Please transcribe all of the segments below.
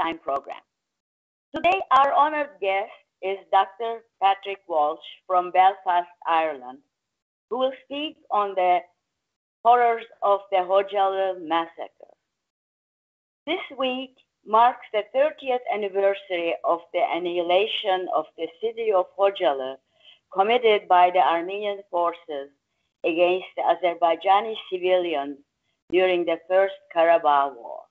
Time program. Today, our honored guest is Dr. Patrick Walsh from Belfast, Ireland, who will speak on the horrors of the Khojaly massacre. This week marks the 30th anniversary of the annihilation of the city of Khojaly committed by the Armenian forces against the Azerbaijani civilians during the First Karabakh War.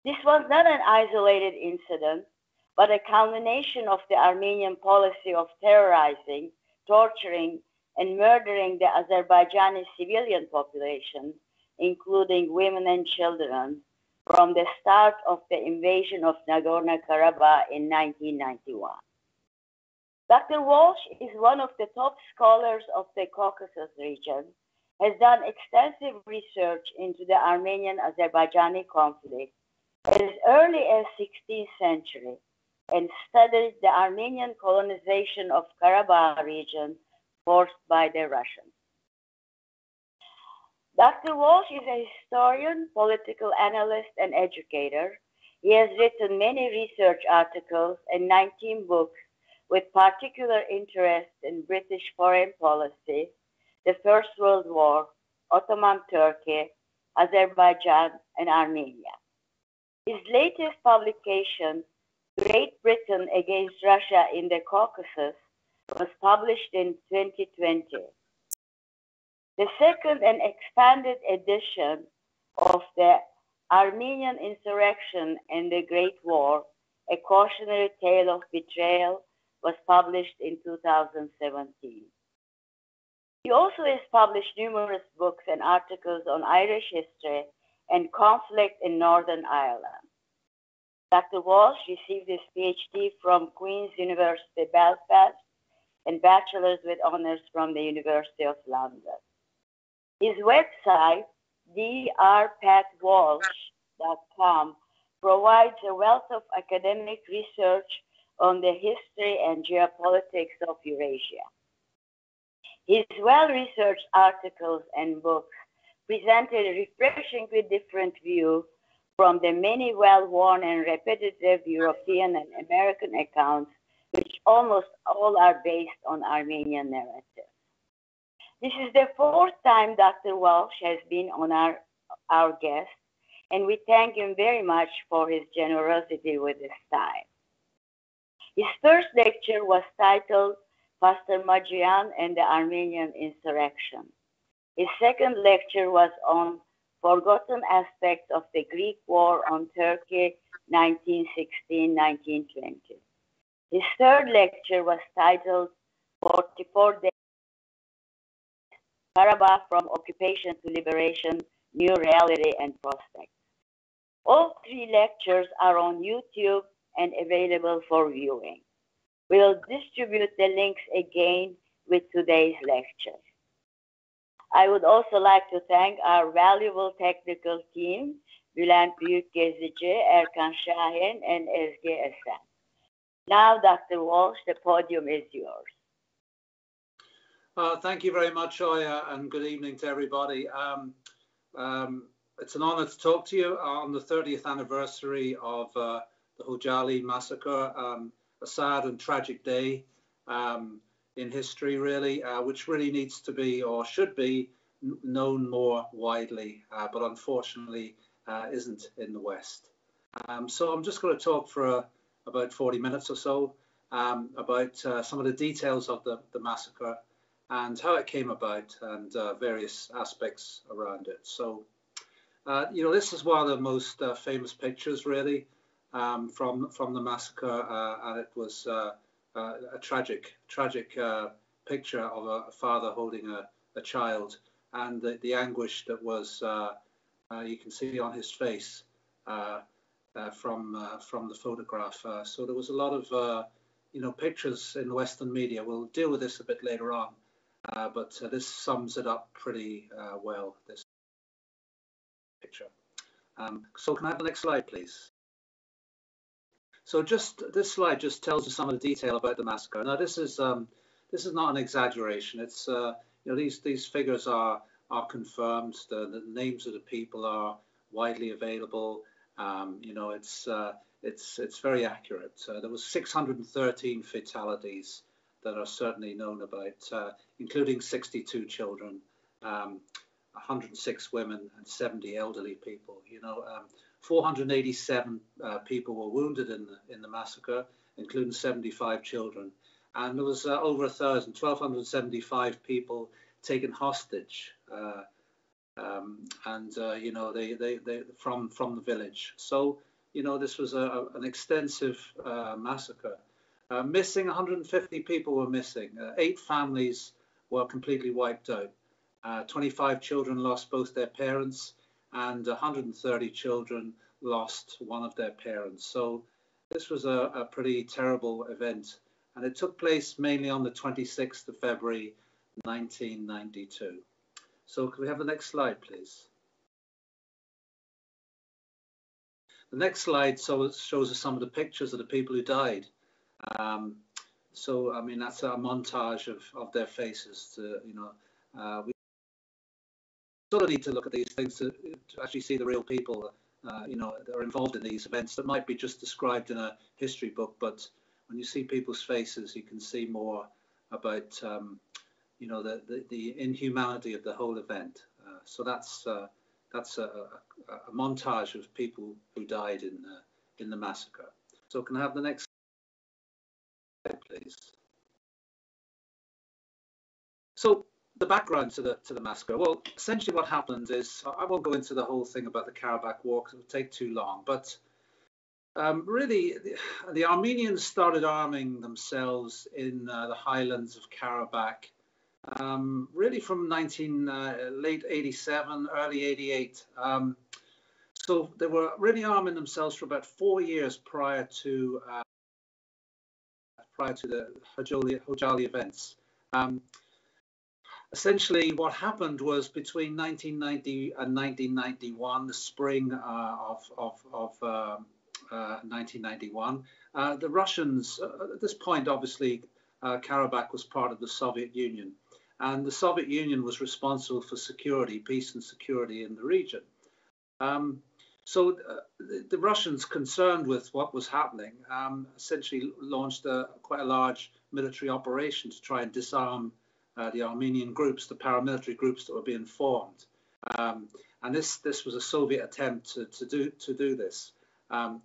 This was not an isolated incident, but a culmination of the Armenian policy of terrorizing, torturing, and murdering the Azerbaijani civilian population, including women and children, from the start of the invasion of Nagorno-Karabakh in 1991. Dr. Walsh is one of the top scholars of the Caucasus region, has done extensive research into the Armenian-Azerbaijani conflict as early as 16th century and studied the Armenian colonization of Karabakh region forced by the Russians. Dr. Walsh is a historian, political analyst, and educator. He has written many research articles and 19 books with particular interest in British foreign policy, the First World War, Ottoman Turkey, Azerbaijan, and Armenia. His latest publication, Great Britain Against Russia in the Caucasus, was published in 2020. The second and expanded edition of the Armenian Insurrection and the Great War, A Cautionary Tale of Betrayal, was published in 2017. He also has published numerous books and articles on Irish history and conflict in Northern Ireland. Dr. Walsh received his PhD from Queen's University Belfast and bachelor's with honors from the University of London. His website, drpatwalsh.com, provides a wealth of academic research on the history and geopolitics of Eurasia. His well-researched articles and books present a refreshingly different view from the many well-worn and repetitive European and American accounts, which almost all are based on Armenian narratives. This is the fourth time Dr. Walsh has been on our guest, and we thank him very much for his generosity with his time. His first lecture was titled Pastor Majian and the Armenian Insurrection. His second lecture was on Forgotten Aspects of the Greek War on Turkey 1916-1920. His third lecture was titled 44 Days Karabakh from Occupation to Liberation, New Reality and Prospects. All three lectures are on YouTube and available for viewing. We'll distribute the links again with today's lecture. I would also like to thank our valuable technical team, Bülent Büyükgezici, Erkan Şahin, and Ezgi Esen. Now, Dr. Walsh, the podium is yours. Thank you very much, Oya, and good evening to everybody. It's an honor to talk to you on the 30th anniversary of the Khojaly massacre, a sad and tragic day in history, really, which really needs to be or should be known more widely, but unfortunately isn't in the West. So I'm just going to talk for about 40 minutes or so about some of the details of the massacre and how it came about and various aspects around it. So, this is one of the most famous pictures, really, from the massacre, and it was a tragic picture of a father holding a child, and the anguish that was you can see on his face from the photograph. So there was a lot of pictures in the Western media. We'll deal with this a bit later on, but this sums it up pretty well. This picture. So can I have the next slide, please? So this slide just tells you some of the detail about the massacre. Now this is not an exaggeration. It's these figures are confirmed. The names of the people are widely available. You know, it's very accurate. There was 613 fatalities that are certainly known about, including 62 children, 106 women, and 70 elderly people. You know, 487 people were wounded in the massacre, including 75 children, and there was over 1,275 people taken hostage. You know, they from the village. So, you know, this was an extensive massacre. Missing 150 people were missing. 8 families were completely wiped out. 25 children lost both their parents, and 130 children lost one of their parents. So this was a pretty terrible event, and it took place mainly on the 26th of February, 1992. So can we have the next slide, please? The next slide shows us some of the pictures of the people who died. So, I mean, that's a montage of their faces. You know, we sort of need to look at these things to actually see the real people, you know, that are involved in these events that might be just described in a history book. But when you see people's faces, you can see more about, you know, the inhumanity of the whole event. So that's a montage of people who died in the massacre. So can I have the next slide, please? So the background to the massacre. Well, essentially what happened is, I won't go into the whole thing about the Karabakh War because it would take too long, but really the Armenians started arming themselves in the highlands of Karabakh really from late 87, early 88. So they were really arming themselves for about 4 years prior to the Khojaly events. Essentially, what happened was between 1990 and 1991, the spring of 1991, the Russians, at this point, obviously, Karabakh was part of the Soviet Union, and the Soviet Union was responsible for security, peace and security in the region. So the Russians, concerned with what was happening, essentially launched quite a large military operation to try and disarm the Armenian groups, the paramilitary groups that were being formed. And this was a Soviet attempt to do this. I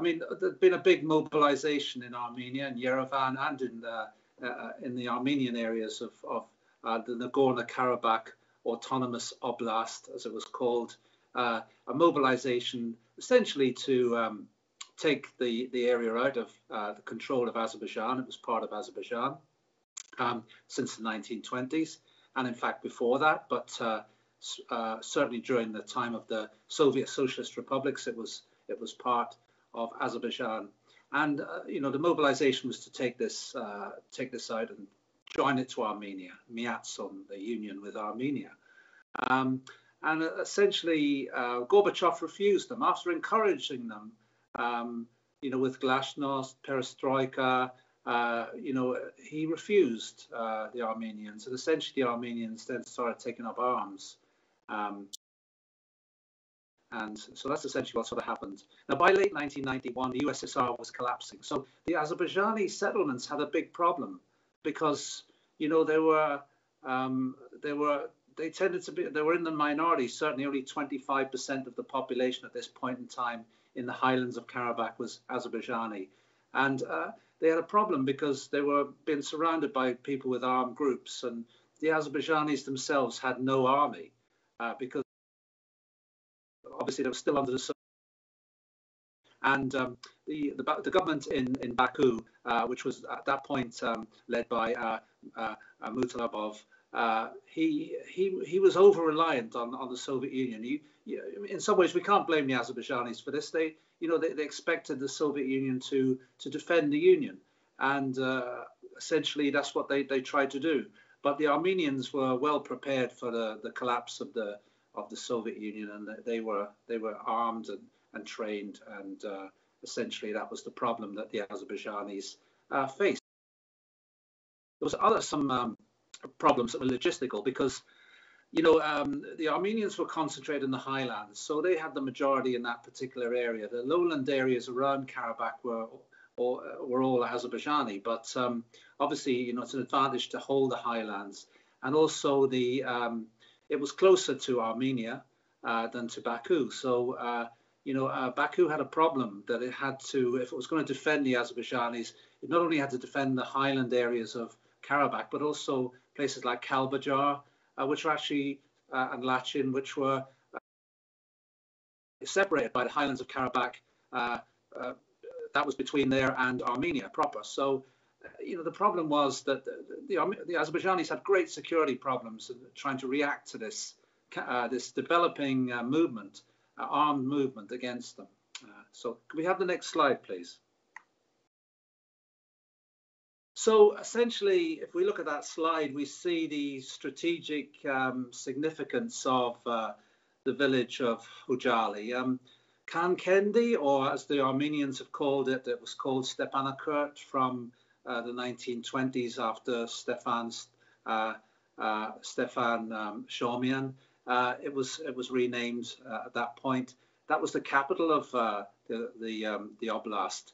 mean, there'd been a big mobilization in Armenia, in Yerevan, and in the Armenian areas of the Nagorno-Karabakh Autonomous Oblast, as it was called, a mobilization essentially to take the area out of the control of Azerbaijan. It was part of Azerbaijan since the 1920s, and in fact before that, but certainly during the time of the Soviet Socialist Republics, it was part of Azerbaijan. And you know, the mobilization was to take this out and join it to Armenia, Miatson, the union with Armenia. And essentially, Gorbachev refused them after encouraging them, you know, with glasnost, perestroika. You know, he refused the Armenians, and essentially the Armenians then started taking up arms. And so that's essentially what sort of happened. Now, by late 1991, the USSR was collapsing. So the Azerbaijani settlements had a big problem because, you know, they were in the minority. Certainly only 25% of the population at this point in time in the highlands of Karabakh was Azerbaijani. And they had a problem because they were being surrounded by people with armed groups, and the Azerbaijanis themselves had no army because obviously they were still under the and the government in Baku, which was at that point led by Mutalabov, he was over reliant on the Soviet Union. In some ways, we can't blame the Azerbaijanis for this. They expected the Soviet Union to defend the Union, and essentially that's what they tried to do. But the Armenians were well prepared for the collapse of the Soviet Union, and they were armed and trained, and essentially that was the problem that the Azerbaijanis faced. There was some problems that were logistical, because the Armenians were concentrated in the highlands, so they had the majority in that particular area. The lowland areas around Karabakh were all Azerbaijani, but obviously, it's an advantage to hold the highlands, and also it was closer to Armenia than to Baku. So, Baku had a problem that it had to, if it was going to defend the Azerbaijanis, it not only had to defend the highland areas of Karabakh, but also places like Kalbajar, which were actually, and Lachin, which were separated by the highlands of Karabakh. That was between there and Armenia proper. So, the problem was that the Azerbaijanis had great security problems trying to react to this developing movement, armed movement against them. So, can we have the next slide, please? So essentially, if we look at that slide, we see the strategic significance of the village of Khojaly. Kankendi, or as the Armenians have called it, it was called Stepanakert from the 1920s after Stefan Shomian. It was renamed at that point. That was the capital of the oblast.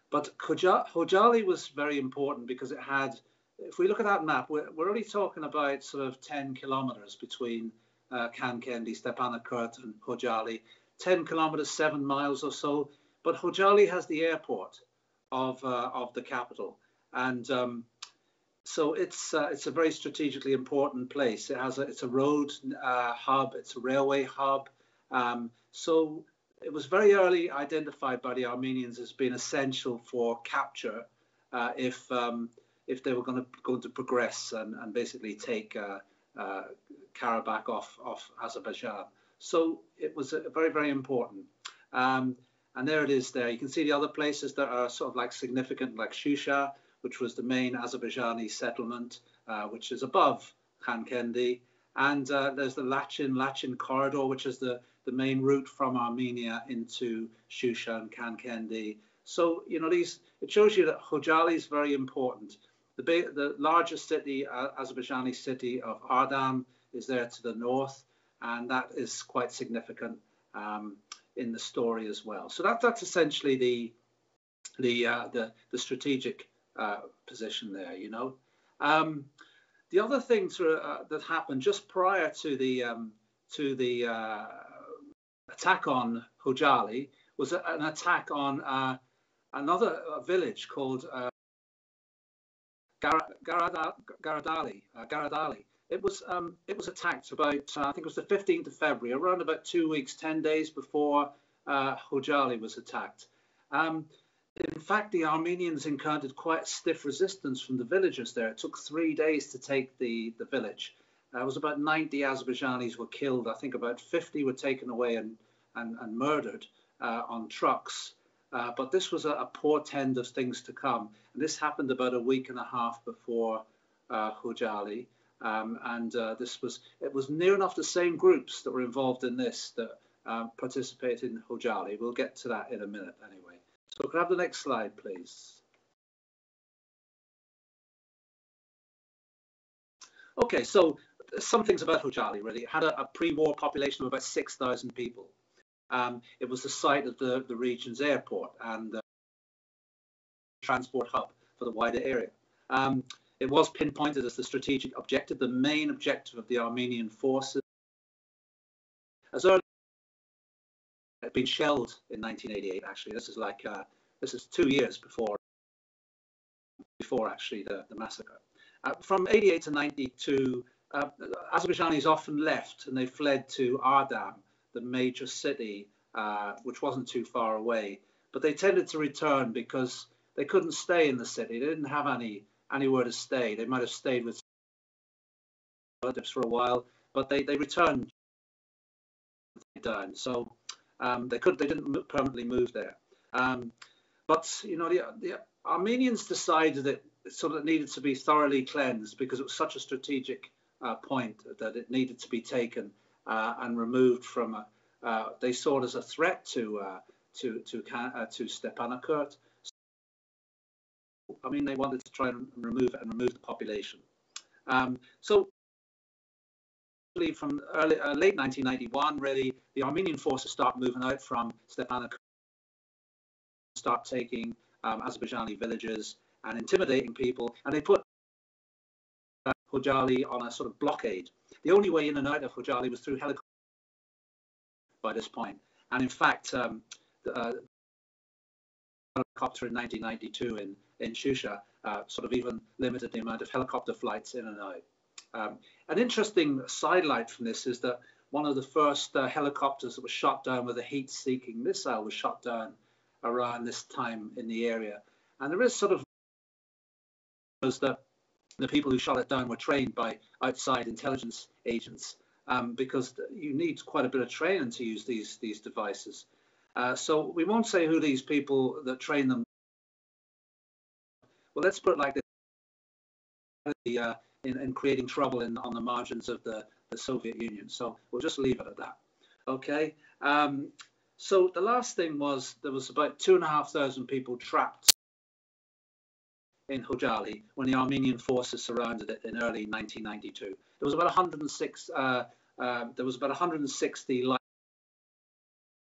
But Khojaly was very important because it had, if we look at that map, we're only talking about sort of 10 kilometers between Kankendi, Stepanakert and Khojaly, 10 kilometers, 7 miles or so. But Khojaly has the airport of the capital. And so it's a very strategically important place. It's a road hub, it's a railway hub. So it was very early identified by the Armenians as being essential for capture if they were going to progress and basically take Karabakh off Azerbaijan. So it was very, very important. And there it is there. You can see the other places that are sort of like significant, like Shusha, which was the main Azerbaijani settlement, which is above Kankendi. And there's the Lachin corridor, which is the main route from Armenia into Shusha and Kankendi. So, it shows you that Khojaly is very important. The largest city, Azerbaijani city of Ardam, is there to the north, and that is quite significant in the story as well. So that's essentially the strategic position there. The other thing that happened just prior to the attack on Khojaly was an attack on another village called Garadali. It was attacked about, I think it was the 15th of February, around about 2 weeks, 10 days before Khojaly was attacked. In fact, the Armenians encountered quite stiff resistance from the villagers there. It took 3 days to take the village. It was about 90 Azerbaijanis were killed. I think about 50 were taken away and murdered on trucks. But this was a portend of things to come. And this happened about a week and a half before Khojaly. It was near enough the same groups that were involved in this that participated in Khojaly. We'll get to that in a minute anyway. So can I have the next slide, please? Okay, so some things about Khojaly, really. It had a pre-war population of about 6,000 people. It was the site of the region's airport and the transport hub for the wider area. It was pinpointed as the strategic objective, the main objective of the Armenian forces. As early as it had been shelled in 1988, actually. This is 2 years before actually the massacre. From 88 to 92, Azerbaijanis often left and they fled to Ardam, the major city, which wasn't too far away. But they tended to return because they couldn't stay in the city. They didn't have anywhere to stay. They might have stayed with relatives for a while, but they returned down. So they didn't permanently move there. But the Armenians decided that it needed to be thoroughly cleansed because it was such a strategic point that it needed to be taken and removed from. They saw it as a threat to Stepanakert. I mean, they wanted to try and remove it and remove the population. So from late 1991, really, the Armenian forces start moving out from Stepanakert, start taking Azerbaijani villages and intimidating people, and they put Khojaly on a sort of blockade. The only way in and out of Khojaly was through helicopter by this point. And in fact, the helicopter in 1992 in Shusha sort of even limited the amount of helicopter flights in and out. An interesting sidelight from this is that one of the first helicopters that was shot down with a heat-seeking missile was shot down around this time in the area. And there is sort of that the people who shot it down were trained by outside intelligence agents, because you need quite a bit of training to use these devices. So we won't say who these people that train them. Well, let's put it like this, in creating trouble on the margins of the Soviet Union. So we'll just leave it at that. Okay. So the last thing was there was about 2,500 people trapped in Khojaly when the Armenian forces surrounded it in early 1992. There was about 106. There was about 160 light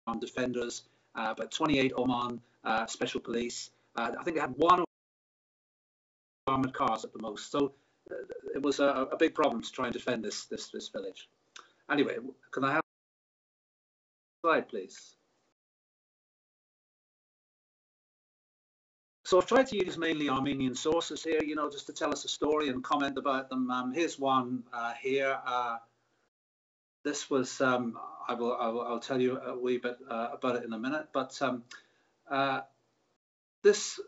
armed defenders, about 28 Oman special police. I think they had one armored cars at the most. So it was a big problem to try and defend this village. Anyway, can I have a slide, please? So I've tried to use mainly Armenian sources here, you know, just to tell us a story and comment about them. Here's one here. This was, I'll tell you a wee bit about it in a minute, but this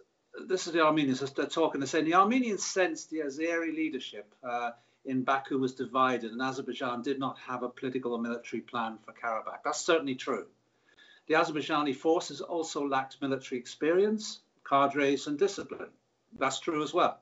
is the Armenians. They're talking, they're saying the Armenians sensed the Azeri leadership in Baku was divided and Azerbaijan did not have a political or military plan for Karabakh. That's certainly true. The Azerbaijani forces also lacked military experience, cadres and discipline. That's true as well.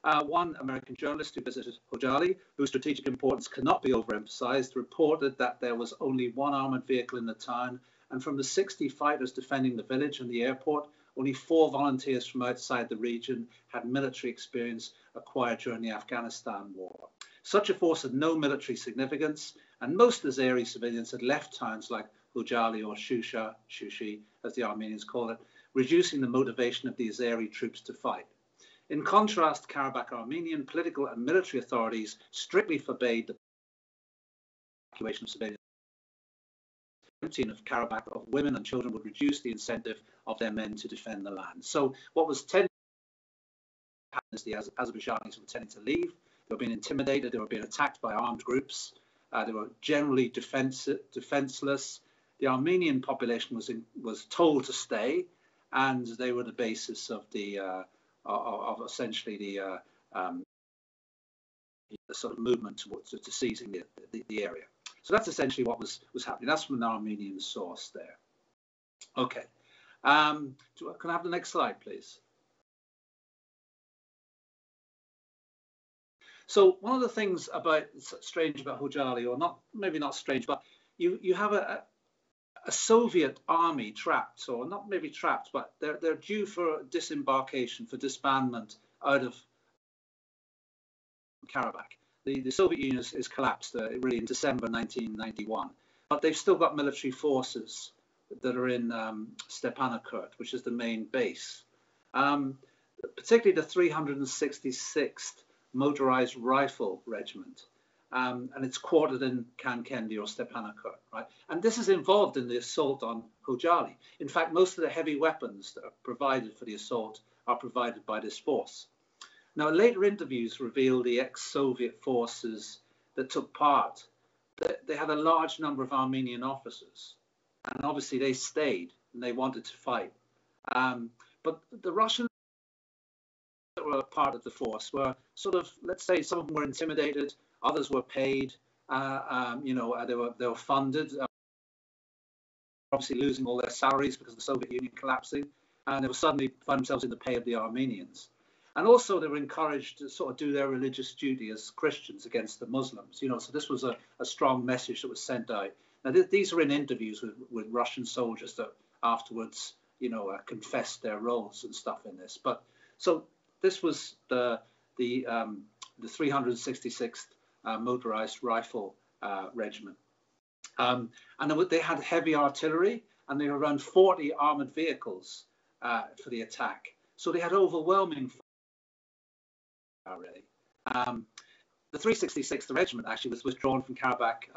One American journalist who visited Khojaly, whose strategic importance cannot be overemphasized, reported that there was only one armored vehicle in the town, and from the 60 fighters defending the village and the airport, only 4 volunteers from outside the region had military experience acquired during the Afghanistan war. Such a force had no military significance, and most Azeri civilians had left towns like Khojaly or Shushi, as the Armenians call it, reducing the motivation of the Azeri troops to fight. In contrast, Karabakh Armenian political and military authorities strictly forbade the evacuation of civilians. The emptying of Karabakh of women and children would reduce the incentive of their men to defend the land. So what was tending to happen is the Azerbaijanis were tending to leave. They were being intimidated. They were being attacked by armed groups. They were generally defenseless. The Armenian population was told to stay, and they were the basis of the of essentially the sort of movement towards to seizing the area. So that's essentially what was happening. That's from an Armenian source there. Okay. Can I have the next slide, please? So one of the things strange about Khojaly, or not, maybe not strange, but you have a Soviet army trapped, or not maybe trapped, but they're due for disembarkation, for disbandment out of Karabakh. The Soviet Union is collapsed really in December 1991, but they've still got military forces that are in Stepanakert, which is the main base. Particularly the 366th Motorized Rifle Regiment. And it's quartered in Kankendi or Stepanakert, right? And this is involved in the assault on Khojaly. In fact, most of the heavy weapons that are provided for the assault are provided by this force. Now, later interviews reveal the ex-Soviet forces that took part. They had a large number of Armenian officers, and obviously they stayed and they wanted to fight. But the Russians that were part of the force were sort of, let's say, some of them were intimidated. Others were paid, you know, they were funded, obviously losing all their salaries because of the Soviet Union collapsing, and they were suddenly found themselves in the pay of the Armenians. And also they were encouraged to sort of do their religious duty as Christians against the Muslims, you know, so this was a strong message that was sent out. Now, these are in interviews with Russian soldiers that afterwards, you know, confessed their roles and stuff in this. But so this was the 366th motorized rifle regiment. And they had heavy artillery, and there were around 40 armored vehicles for the attack. So they had overwhelming fire, really. The 366th Regiment actually was withdrawn from Karabakh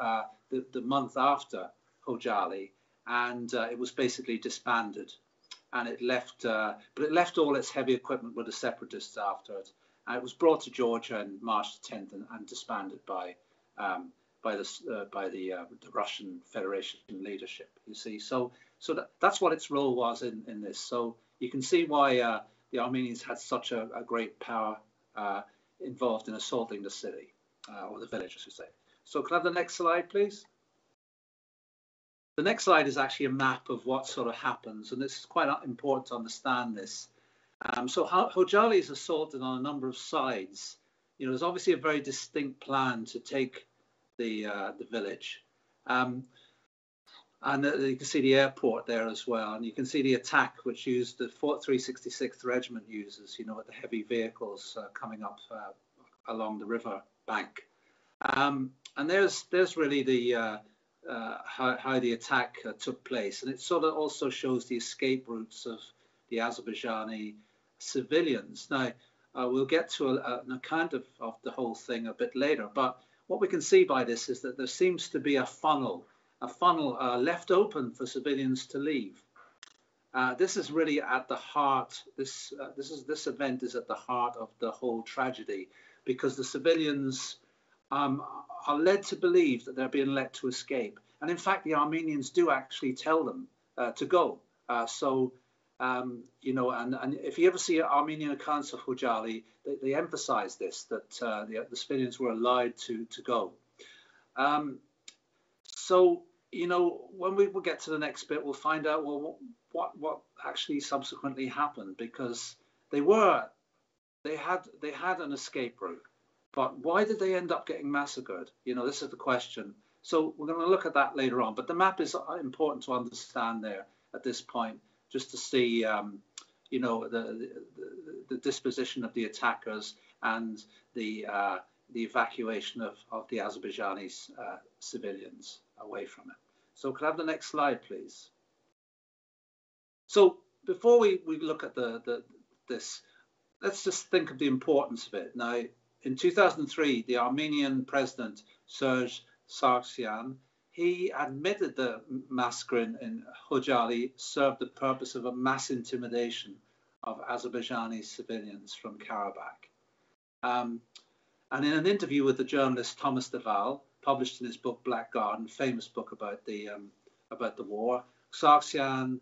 the month after Khojaly, and it was basically disbanded. And it left, but it left all its heavy equipment with the separatists after it. And it was brought to Georgia on March 10th and disbanded by the Russian Federation leadership. You see, so that's what its role was in this. So you can see why the Armenians had such a great power involved in assaulting the city or the village, I should say. So can I have the next slide, please? The next slide is actually a map of what sort of happens, and this is quite important to understand this. So Khojaly is assaulted on a number of sides. You know, there's obviously a very distinct plan to take the village, and you can see the airport there as well, and you can see the attack which used the 366th Regiment uses. You know, with the heavy vehicles coming up along the river bank, and there's really the how the attack took place, and it sort of also shows the escape routes of the Azerbaijani civilians. Now, we'll get to an account of the whole thing a bit later, but what we can see by this is that there seems to be a funnel left open for civilians to leave. This is really at the heart. This event is at the heart of the whole tragedy, because the civilians are led to believe that they're being let to escape. And in fact, the Armenians do actually tell them to go. You know, and if you ever see Armenian accounts of Khojaly, they emphasize this, that the civilians were allowed to go. So, you know, when we will get to the next bit, we'll find out, well, what actually subsequently happened, because they had an escape route. But why did they end up getting massacred? You know, this is the question. So we're going to look at that later on. But the map is important to understand there at this point, just to see, you know, the disposition of the attackers and the evacuation of the Azerbaijani civilians away from it. So could I have the next slide, please? So before we look at this, let's just think of the importance of it. Now, in 2003, the Armenian president, Serge Sargsyan, he admitted the massacre in Khojaly served the purpose of a mass intimidation of Azerbaijani civilians from Karabakh. And in an interview with the journalist Thomas de Waal, published in his book Black Garden, famous book about the war, Sargsyan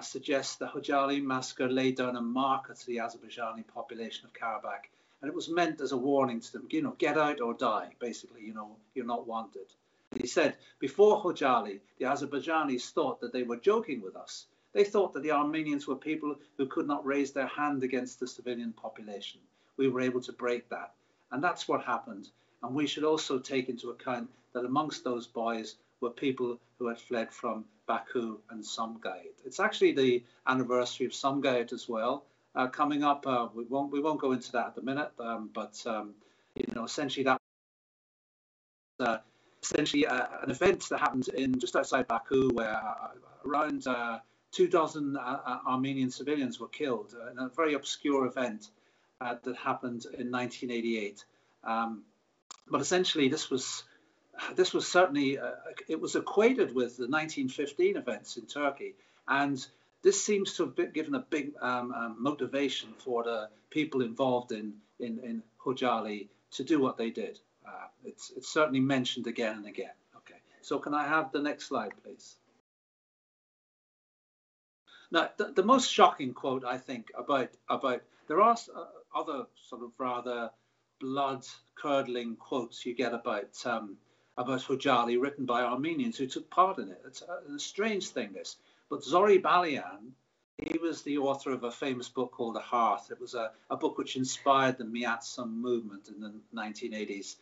suggests the Khojaly massacre laid down a marker to the Azerbaijani population of Karabakh. And it was meant as a warning to them, you know, get out or die, basically, you know, you're not wanted. And he said, before Khojaly, the Azerbaijanis thought that they were joking with us. They thought that the Armenians were people who could not raise their hand against the civilian population. We were able to break that. And that's what happened. And we should also take into account that amongst those boys were people who had fled from Baku and Sumgayit. It's actually the anniversary of Sumgayit as well. Coming up, we won't go into that at the minute, but you know, essentially that an event that happened in just outside Baku, where around 24 Armenian civilians were killed in a very obscure event that happened in 1988. But essentially, this was certainly it was equated with the 1915 events in Turkey, and this seems to have given a big motivation for the people involved in Khojaly to do what they did. It's certainly mentioned again and again. Okay, so can I have the next slide, please? Now, the most shocking quote, I think, about there are other sort of rather blood-curdling quotes you get about Khojaly written by Armenians who took part in it. It's a strange thing, this. But Zori Balian, he was the author of a famous book called The Hearth. It was a book which inspired the Miatsum movement in the 1980s.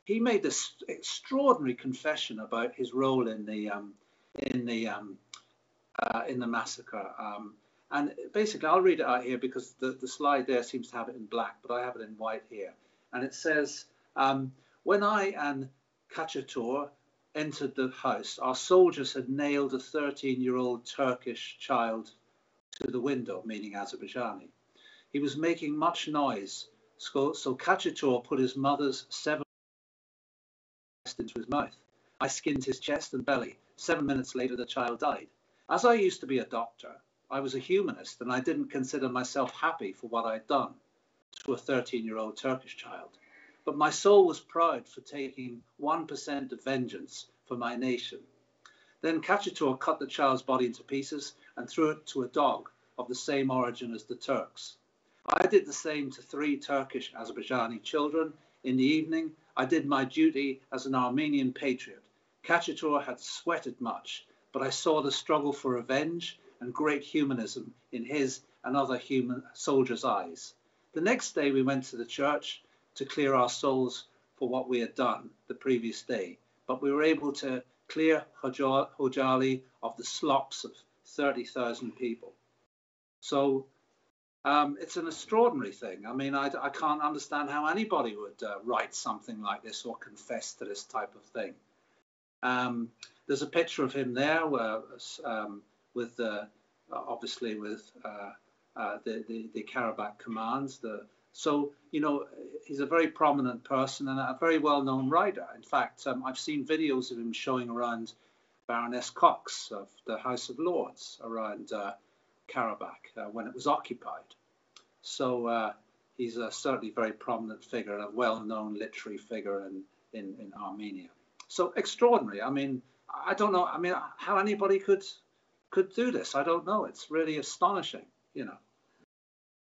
He made this extraordinary confession about his role in the massacre. And basically, I'll read it out here because the slide there seems to have it in black, but I have it in white here. And it says, When I and Kachatur entered the house, our soldiers had nailed a 13-year-old Turkish child to the window, meaning Azerbaijani. He was making much noise, so Kachatur put his mother's severed into his mouth. I skinned his chest and belly. 7 minutes later, the child died. As I used to be a doctor, I was a humanist, and I didn't consider myself happy for what I'd done to a 13-year-old Turkish child. But my soul was proud for taking 1% of vengeance for my nation. Then Kachatur cut the child's body into pieces and threw it to a dog of the same origin as the Turks. I did the same to 3 Turkish Azerbaijani children. In the evening, I did my duty as an Armenian patriot. Kachatur had sweated much, but I saw the struggle for revenge and great humanism in his and other human soldiers' eyes. The next day we went to the church to clear our souls for what we had done the previous day, but we were able to clear Khojaly of the slops of 30,000 people. So it's an extraordinary thing. I mean, I can't understand how anybody would write something like this or confess to this type of thing. There's a picture of him there where, with obviously with the Karabakh commands. So, you know, he's a very prominent person and a very well-known writer. In fact, I've seen videos of him showing around Baroness Cox of the House of Lords around Karabakh when it was occupied. So he's certainly a very prominent figure and a well-known literary figure in Armenia. So extraordinary. I mean, I don't know. I mean, how anybody could do this, I don't know. It's really astonishing, you know.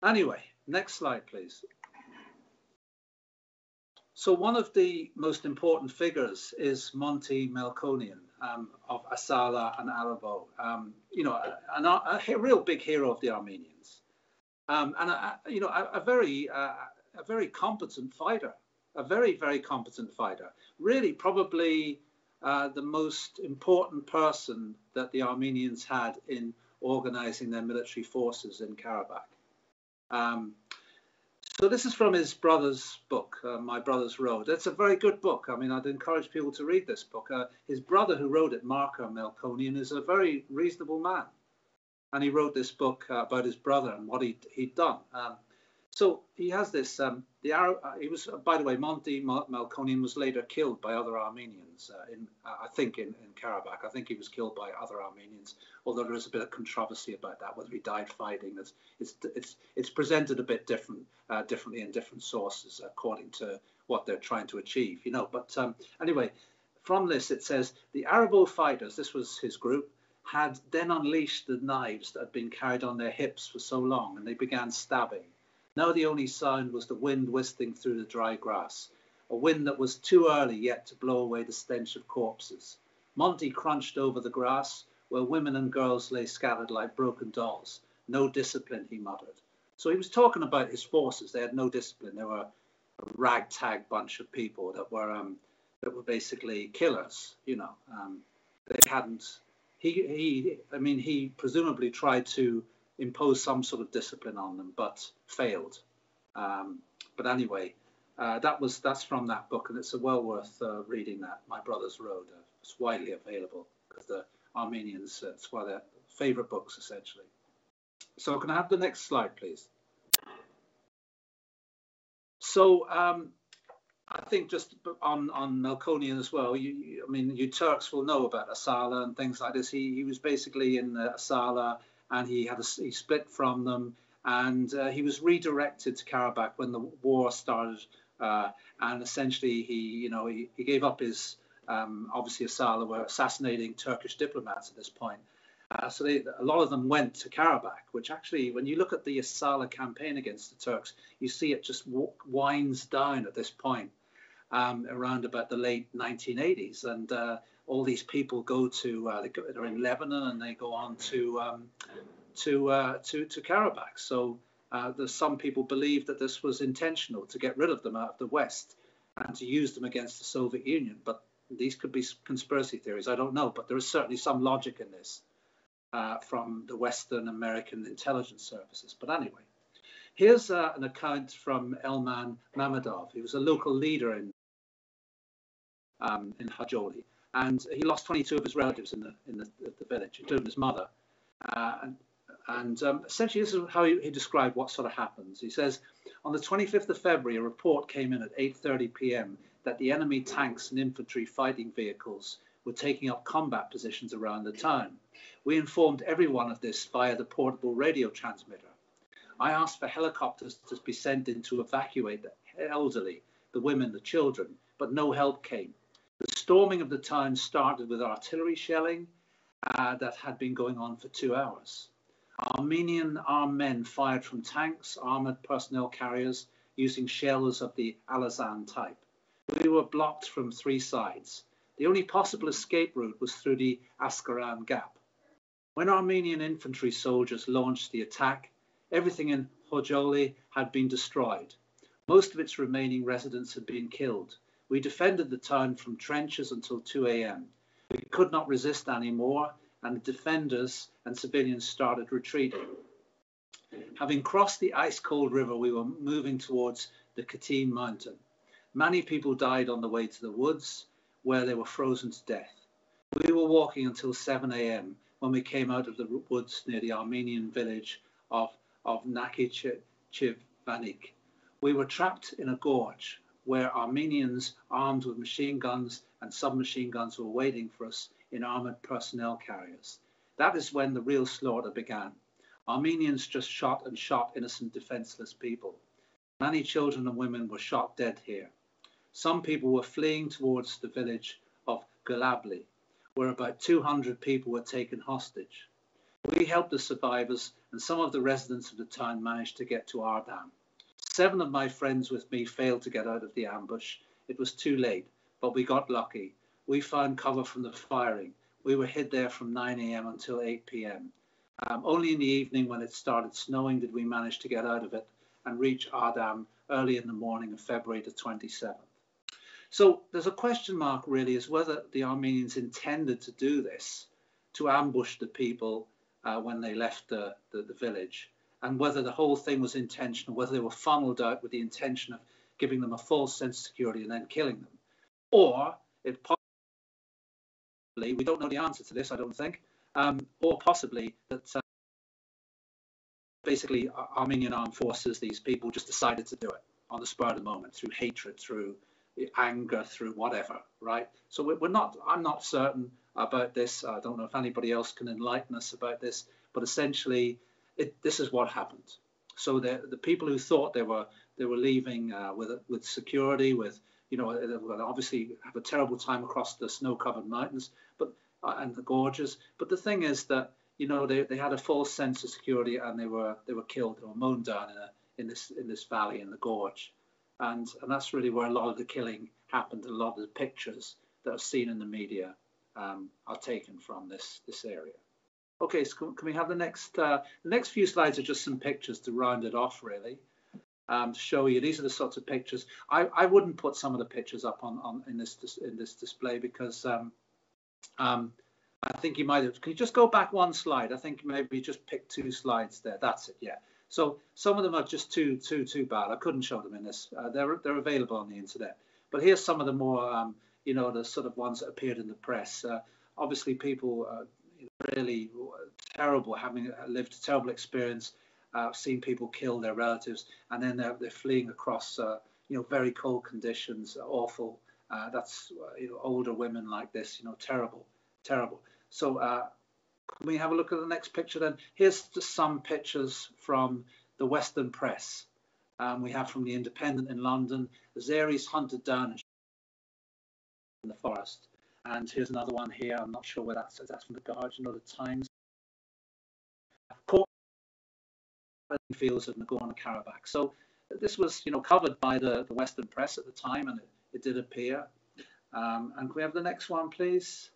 Anyway, next slide, please. So one of the most important figures is Monty Melkonian of Asala and Arabo. You know, a real big hero of the Armenians, and you know, a very competent fighter, a very competent fighter. Really, probably the most important person that the Armenians had in organizing their military forces in Karabakh. So this is from his brother's book, My Brother's Road. It's a very good book. I mean, I'd encourage people to read this book. His brother who wrote it, Marko Melkonian, is a very reasonable man. And he wrote this book about his brother and what he'd done. So he has this, he was, by the way, Monty Melkonian was later killed by other Armenians, I think in Karabakh. I think he was killed by other Armenians, although there is a bit of controversy about that, whether he died fighting. It's presented a bit differently in different sources according to what they're trying to achieve, you know. But anyway, from this it says, the Arabo fighters, this was his group, had then unleashed the knives that had been carried on their hips for so long, and they began stabbing. Now the only sound was the wind whistling through the dry grass, a wind that was too early yet to blow away the stench of corpses. Monty crunched over the grass, where women and girls lay scattered like broken dolls. No discipline, he muttered. So he was talking about his forces. They had no discipline. They were a ragtag bunch of people that were basically killers, you know. They hadn't. I mean, he presumably tried to impose some sort of discipline on them, but failed. But anyway, that's from that book, and it's well worth reading that. My Brother's Road. It's widely available because the Armenians, it's one of their favorite books, essentially. So can I have the next slide, please? So I think just on Melkonian as well, I mean, you Turks will know about Asala and things like this. He was basically in Asala, and he split from them, and he was redirected to Karabakh when the war started, and essentially he gave up his obviously Asala were assassinating Turkish diplomats at this point. So a lot of them went to Karabakh, which actually, when you look at the Asala campaign against the Turks, you see it just winds down at this point around about the late 1980s, and all these people go to they're in Lebanon and they go on to Karabakh. So there's some people believe that this was intentional to get rid of them out of the West and to use them against the Soviet Union. But these could be conspiracy theories. I don't know, but there is certainly some logic in this from the Western American intelligence services. But anyway, here's an account from Elman Mamedov. He was a local leader in in Khojaly, and he lost 22 of his relatives in the village, including his mother. Essentially, this is how he described what sort of happens. He says, on the 25th of February, a report came in at 8:30 p.m. that the enemy tanks and infantry fighting vehicles were taking up combat positions around the town. We informed everyone of this via the portable radio transmitter. I asked for helicopters to be sent in to evacuate the elderly, the women, the children, but no help came. The storming of the town started with artillery shelling that had been going on for 2 hours. Armenian armed men fired from tanks, armoured personnel carriers, using shells of the Alazan type. We were blocked from 3 sides. The only possible escape route was through the Askaran Gap. When Armenian infantry soldiers launched the attack, everything in Khojaly had been destroyed. Most of its remaining residents had been killed. We defended the town from trenches until 2 a.m. We could not resist anymore, and the defenders and civilians started retreating. Having crossed the ice-cold river, we were moving towards the Katin mountain. Many people died on the way to the woods, where they were frozen to death. We were walking until 7 a.m. when we came out of the woods near the Armenian village of Nakhichevanik. We were trapped in a gorge where Armenians armed with machine guns and submachine guns were waiting for us in armoured personnel carriers. That is when the real slaughter began. Armenians just shot and shot innocent, defenceless people. Many children and women were shot dead here. Some people were fleeing towards the village of Golabli, where about 200 people were taken hostage. We helped the survivors, and some of the residents of the town managed to get to Ardam. 7 of my friends with me failed to get out of the ambush. It was too late, but we got lucky. We found cover from the firing. We were hid there from 9 a.m. until 8 p.m. Only in the evening, when it started snowing, did we manage to get out of it and reach Ardam early in the morning of February the 27th. So there's a question mark really as whether the Armenians intended to do this, to ambush the people when they left the village, and whether the whole thing was intentional, whether they were funneled out with the intention of giving them a false sense of security and then killing them. Or it possibly, we don't know the answer to this, I don't think, or possibly that basically Armenian armed forces, these people just decided to do it on the spur of the moment, through hatred, through anger, through whatever, right? So I'm not certain about this. I don't know if anybody else can enlighten us about this, but essentially this is what happened. So the people who thought they were leaving with security, with, you know, they will obviously have a terrible time across the snow-covered mountains, but and the gorges. But the thing is that, you know, they had a false sense of security, and they were killed. They were mown down in this valley, in the gorge. And that's really where a lot of the killing happened. A lot of the pictures that are seen in the media are taken from this area. Okay, so can we have the next few slides are just some pictures to round it off, really, to show you these are the sorts of pictures. I wouldn't put some of the pictures up in this display because I think you might have. Can you just go back one slide? I think maybe just pick 2 slides there. That's it. Yeah. So some of them are just too bad. I couldn't show them in this. They're available on the internet. But here's some of the more, you know, the sort of ones that appeared in the press. Obviously, people really terrible, having lived a terrible experience, seen people kill their relatives, and then they're fleeing across, you know, very cold conditions, awful. That's you know, older women like this, you know, terrible. So. Can we have a look at the next picture then? Here's just some pictures from the Western press. We have from the Independent in London, Azeris hunted down in the forest. And here's another one here. I'm not sure where that's from the Guardian or the Times. Fields of Nagorno-Karabakh. So this was, you know, covered by the Western press at the time, and it did appear. And can we have the next one, please?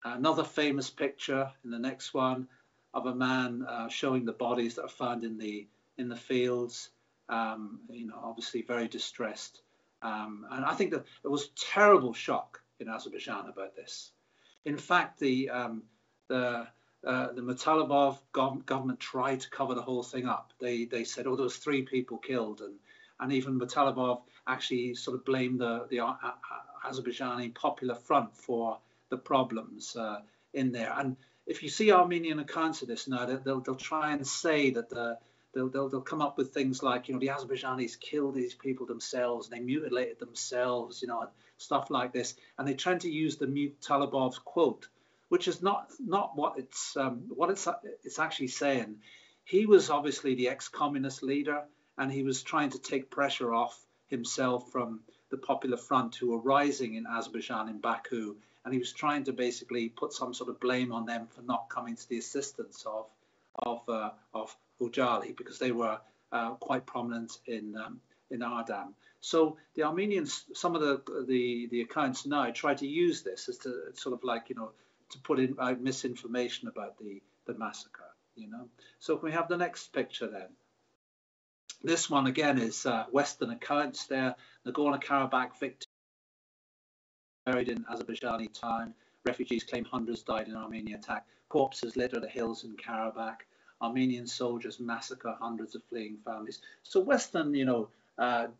Another famous picture in the next one of a man showing the bodies that are found in the fields. You know, obviously very distressed. And I think that there was terrible shock in Azerbaijan about this. In fact, the Mutalibov government tried to cover the whole thing up. They said, oh, there was 3 people killed, and even Mutalibov actually sort of blamed the Azerbaijani Popular Front for the problems in there. And if you see Armenian accounts of this now, they'll try and say that they'll come up with things like, you know, the Azerbaijanis killed these people themselves, they mutilated themselves, you know, stuff like this, and they try to use the Mutalibov's quote, which is not what it's actually saying. He was obviously the ex-communist leader, and he was trying to take pressure off himself from the Popular Front who were rising in Azerbaijan, in Baku, and he was trying to basically put some sort of blame on them for not coming to the assistance of Khojaly, because they were quite prominent in Ardahan. So the Armenians, some of the accounts now try to use this as to sort of like, you know, to put in misinformation about the massacre, you know. So can we have the next picture then? This one again is Western accounts there. Nagorno-Karabakh victims buried in Azerbaijani town. Refugees claim hundreds died in Armenian attack. Corpses litter the hills in Karabakh. Armenian soldiers massacre hundreds of fleeing families. So Western, you know,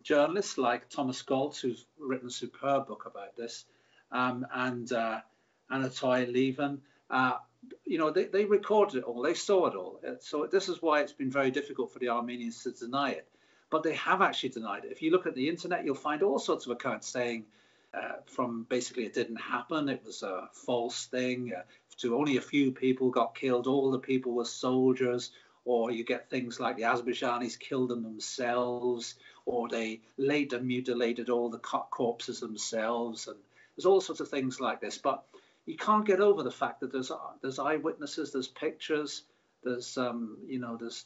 journalists like Thomas Goltz, who's written a superb book about this, and Anatoly Levin, you know, they recorded it all, they saw it all. So this is why it's been very difficult for the Armenians to deny it. But they have actually denied it. If you look at the internet, you'll find all sorts of accounts saying from basically it didn't happen, it was a false thing, to only a few people got killed, all the people were soldiers, or you get things like the Azerbaijanis killed them themselves, or they later mutilated all the corpses themselves, and there's all sorts of things like this. But you can't get over the fact that there's eyewitnesses, there's pictures, there's you know, there's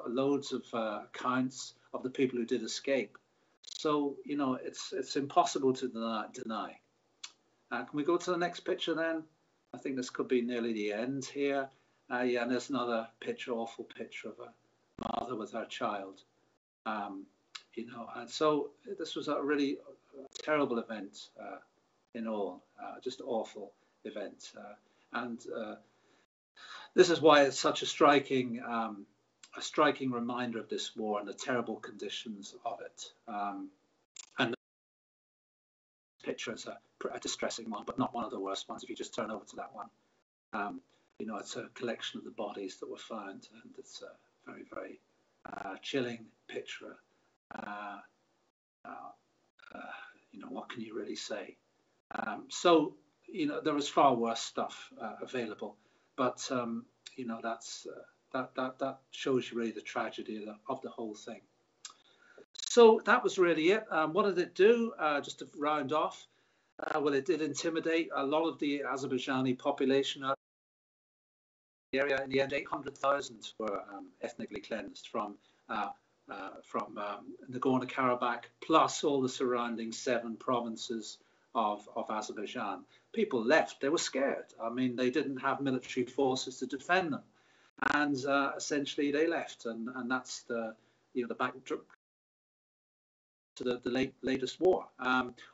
loads of accounts of the people who did escape. So, you know, it's impossible to deny. Can we go to the next picture then? I think this could be nearly the end here. Yeah, and there's another picture, awful picture of a mother with her child. You know, and so this was a really terrible event in all, just awful event. And this is why it's such a striking reminder of this war and the terrible conditions of it. And the picture is a distressing one, but not one of the worst ones. If you just turn over to that one, you know, it's a collection of the bodies that were found, and it's a very, very chilling picture. You know, what can you really say? So, you know, there was far worse stuff available, but you know, that shows you really the tragedy of the whole thing. So that was really it. What did it do? Just to round off, well, it did intimidate a lot of the Azerbaijani population out in the area. In the end, 800,000 were ethnically cleansed from Nagorno-Karabakh, plus all the surrounding 7 provinces of Azerbaijan. People left. They were scared. I mean, they didn't have military forces to defend them, and essentially they left. And that's the, you know, the backdrop to the latest war.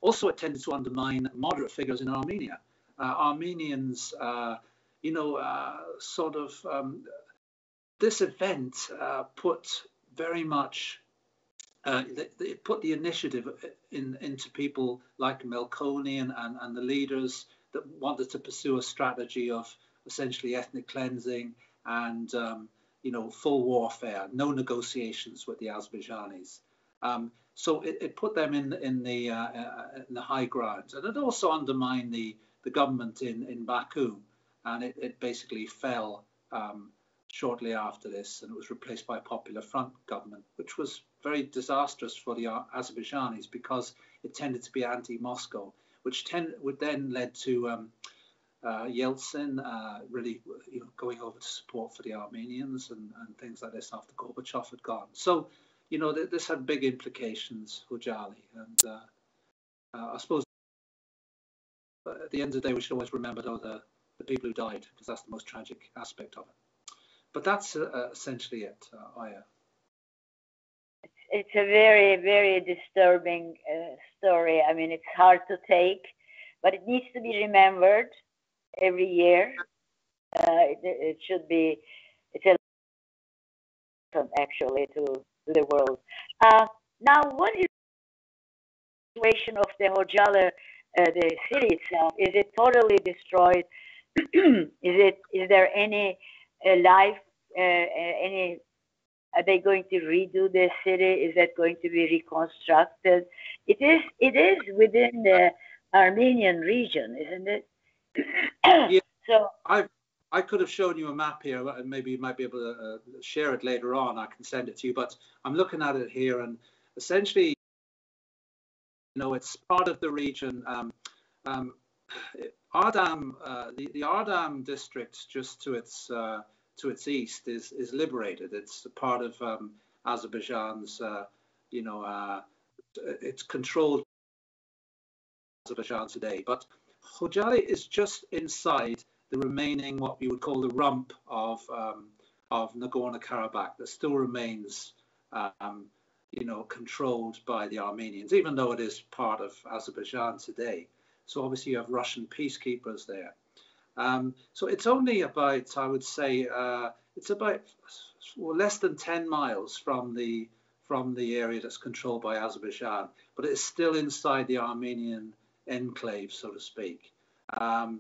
Also, it tended to undermine moderate figures in Armenia. Armenians, you know, sort of this event put very much. It put the initiative into people like Melkoni and the leaders that wanted to pursue a strategy of essentially ethnic cleansing and you know, full warfare, no negotiations with the Azerbaijanis. So it put them in the high ground, and it also undermined the government in Baku, and it basically fell shortly after this, and it was replaced by a Popular Front government, which was very disastrous for the Azerbaijanis because it tended to be anti-Moscow, which would then led to Yeltsin really, you know, going over to support for the Armenians and things like this after Gorbachev had gone. So, you know, this had big implications for Khojaly, and I suppose at the end of the day we should always remember though the people who died, because that's the most tragic aspect of it. But that's essentially it, Oya. It's a very, very disturbing story. I mean, it's hard to take, but it needs to be remembered every year. It should be, it's a lesson actually to the world. Now, what is the situation of the Khojaly, the city itself? Is it totally destroyed? Is there any life? Any? Are they going to redo the city? Is it going to be reconstructed? It is within the Armenian region, isn't it? Yeah, So I could have shown you a map here, and maybe you might be able to share it later on. I can send it to you, but I'm looking at it here, and essentially, it's part of the region. Ardam, the Ardam district, just to its east, is liberated. It's a part of Azerbaijan's. It's controlled by Azerbaijan today, but Khojaly is just inside the remaining, what we would call the rump of Nagorno-Karabakh that still remains, controlled by the Armenians, even though it is part of Azerbaijan today. So obviously you have Russian peacekeepers there. So it's only about, I would say, it's about less than 10 miles from the area that's controlled by Azerbaijan, but it's still inside the Armenian enclave, so to speak. So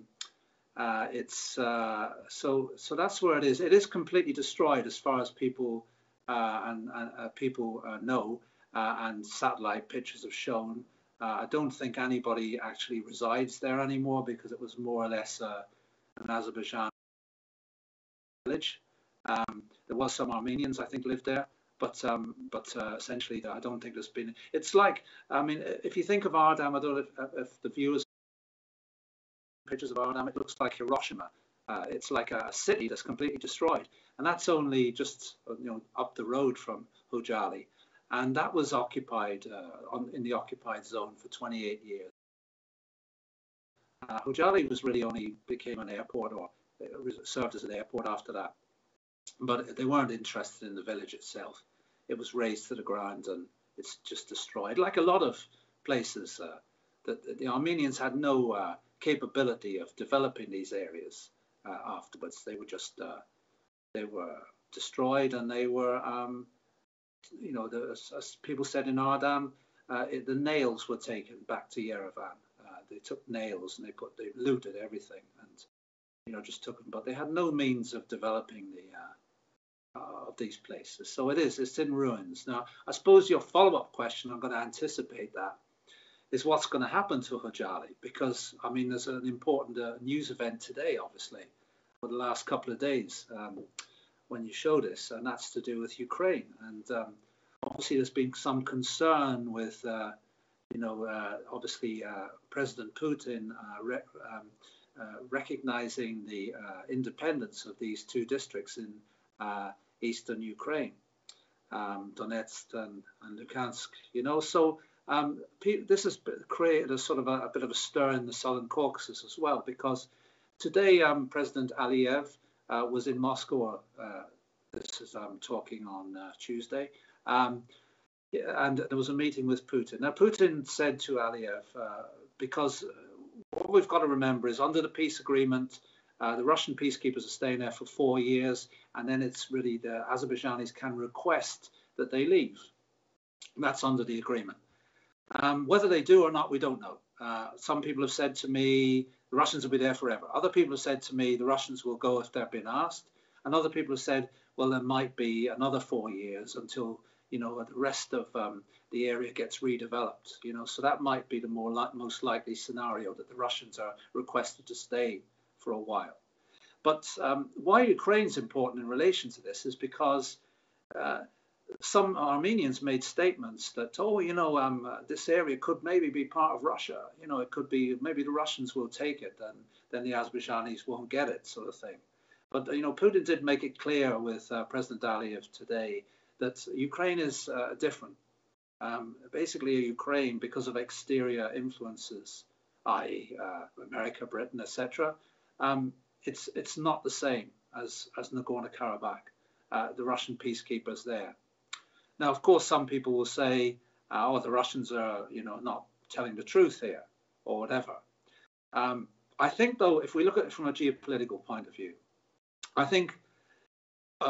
that's where it is. It is completely destroyed as far as people know, and satellite pictures have shown. I don't think anybody actually resides there anymore because it was more or less an Azerbaijan village. There was some Armenians, I think, lived there, but essentially, I don't think there's been. It's like, I mean, if you think of Ardam, I don't know if the viewers pictures of Ardam, it looks like Hiroshima. It's like a city that's completely destroyed, and that's only just up the road from Khojaly. And that was occupied in the occupied zone for 28 years. Khojaly was really only became an airport, or served as an airport after that. But they weren't interested in the village itself. It was razed to the ground and it's just destroyed. Like a lot of places, that the Armenians had no capability of developing these areas afterwards. They were just they were destroyed, and they were. As people said in Ardam, the nails were taken back to Yerevan. They took nails and they looted everything and just took them. But they had no means of developing of these places. So it's in ruins. Now, I suppose your follow-up question, I'm going to anticipate that, is what's going to happen to Khojaly? Because I mean, there's an important news event today, obviously, for the last couple of days. When you show this, and that's to do with Ukraine. And obviously there's been some concern with, obviously President Putin recognizing the independence of these two districts in eastern Ukraine, Donetsk and Luhansk. So this has created a sort of a bit of a stir in the Southern Caucasus as well, because today President Aliyev was in Moscow. This is talking on Tuesday, and there was a meeting with Putin. Now, Putin said to Aliyev, because what we've got to remember is under the peace agreement, the Russian peacekeepers are staying there for 4 years, and then it's really the Azerbaijanis can request that they leave. That's under the agreement. Whether they do or not, we don't know. Some people have said to me, the Russians will be there forever. Other people have said to me, the Russians will go if they've been asked. And other people have said, well, there might be another 4 years until, the rest of the area gets redeveloped. So that might be the most likely scenario, that the Russians are requested to stay for a while. But why Ukraine's important in relation to this is because some Armenians made statements that, this area could maybe be part of Russia. It could be, maybe the Russians will take it, and then the Azerbaijanis won't get it, sort of thing. But, Putin did make it clear with President Aliyev today that Ukraine is different. Basically, Ukraine, because of exterior influences, i.e. America, Britain, etc., it's not the same as Nagorno-Karabakh, the Russian peacekeepers there. Now, of course, some people will say, the Russians are, not telling the truth here, or whatever. I think, though, if we look at it from a geopolitical point of view, I think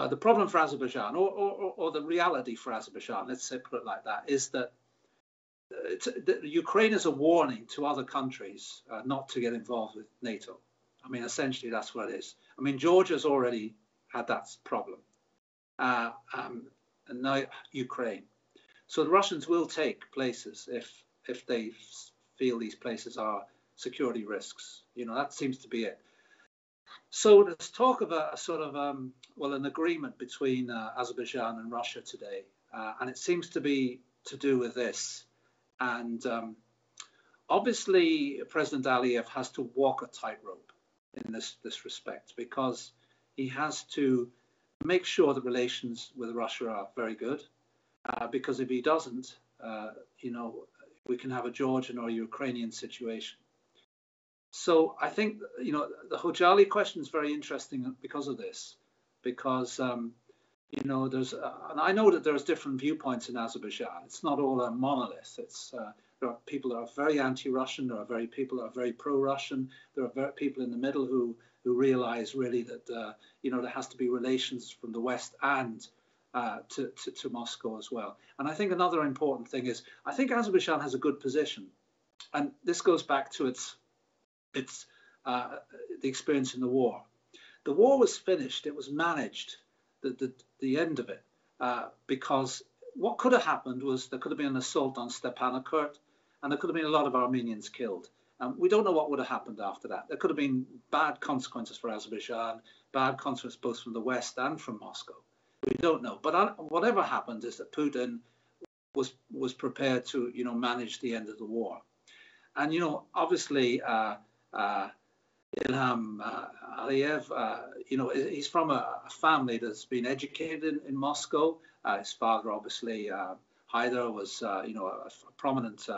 the problem for Azerbaijan, or the reality for Azerbaijan, let's say, put it like that, is that Ukraine is a warning to other countries not to get involved with NATO. I mean, essentially, that's what it is. I mean, Georgia's already had that problem, and now Ukraine. So the Russians will take places if they feel these places are security risks. You know, that seems to be it. So there's talk of a sort of, well, an agreement between Azerbaijan and Russia today, and it seems to be to do with this. And obviously, President Aliyev has to walk a tightrope in this respect, because he has to make sure that relations with Russia are very good, because if he doesn't, you know, we can have a Georgian or Ukrainian situation. So I think, you know, the Khojaly question is very interesting because of this, because, you know, and I know that there's different viewpoints in Azerbaijan. It's not all a monolith. There are people that are very anti-Russian. There are people that are very pro-Russian. There are people in the middle who realize really that, you know, there has to be relations from the West and to Moscow as well. And I think another important thing is, I think Azerbaijan has a good position. And this goes back to the experience in the war. The war was finished. It was managed, the end of it, because what could have happened was there could have been an assault on Stepanakert, and there could have been a lot of Armenians killed. We don't know what would have happened after that. There could have been bad consequences for Azerbaijan, bad consequences both from the West and from Moscow. We don't know. But whatever happened is that Putin was prepared to, you know, manage the end of the war. And, you know, obviously, Ilham Aliyev, you know, he's from a family that's been educated in Moscow. His father, obviously, Haidar, was, you know, a prominent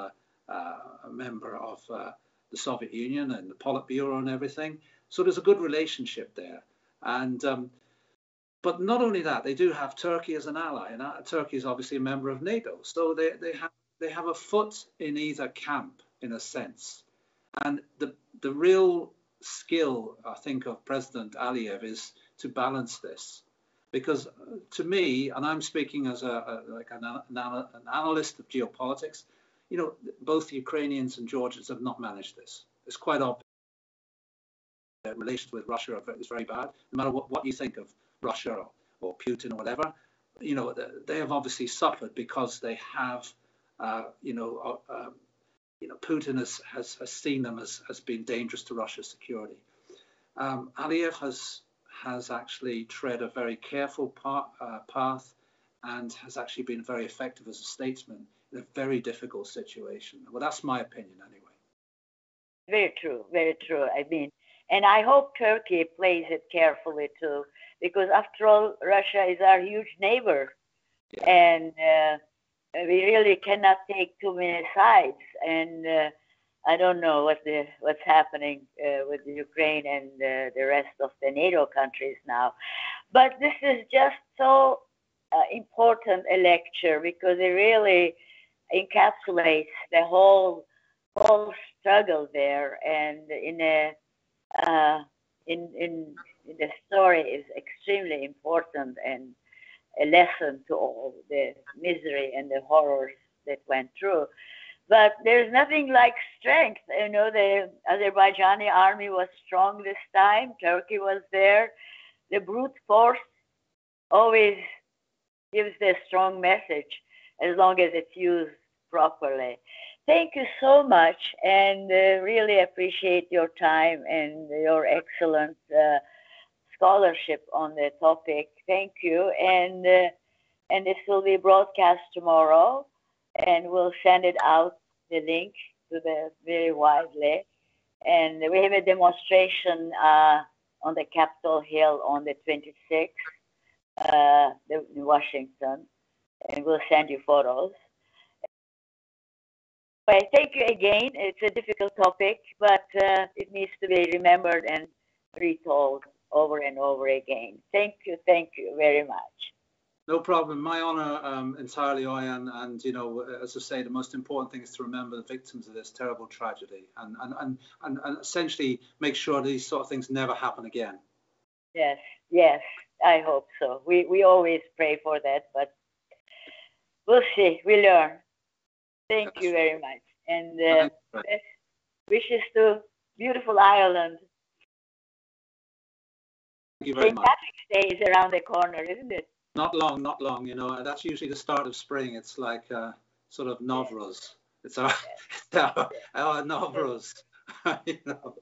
member of the Soviet Union and the Politburo and everything. So there's a good relationship there. And but not only that, they do have Turkey as an ally, and Turkey is obviously a member of NATO. So they have a foot in either camp, in a sense. And the real skill, I think, of President Aliyev is to balance this, because to me, and I'm speaking as an analyst of geopolitics, you know, both the Ukrainians and Georgians have not managed this. It's quite obvious. Relations with Russia is very bad. No matter what you think of Russia or Putin or whatever, you know, they have obviously suffered because they have, you know, Putin has seen them as being dangerous to Russia's security. Aliyev has actually tread a very careful path and has actually been very effective as a statesman in a very difficult situation. Well, that's my opinion anyway. Very true, very true. I mean, and I hope Turkey plays it carefully too, because after all, Russia is our huge neighbor, yeah. And we really cannot take too many sides. And I don't know what's happening with Ukraine and the rest of the NATO countries now. But this is just so important a lecture, because it really encapsulates the whole struggle there, and in the story is extremely important and a lesson to all the misery and the horrors that went through. But there's nothing like strength. You know, the Azerbaijani army was strong this time. Turkey was there. The brute force always gives the strong message as long as it's used properly. Thank you so much, and really appreciate your time and your excellent scholarship on the topic. Thank you, and this will be broadcast tomorrow, and we'll send it out, the link, to the very widely. And we have a demonstration on the Capitol Hill on the 26th in Washington, and we'll send you photos. Well, thank you again. It's a difficult topic, but it needs to be remembered and retold over and over again. Thank you very much. No problem. My honor entirely, Oya, and you know, as I say, the most important thing is to remember the victims of this terrible tragedy and essentially make sure these sort of things never happen again. Yes. I hope so. We always pray for that, but we'll see. We learn. Thank you very much. And best wishes to beautiful Ireland. Thank you very St. much. Patrick's Day is around the corner, isn't it? Not long, not long. You know, that's usually the start of spring. It's like sort of Nowruz. It's our Nowruz. You know.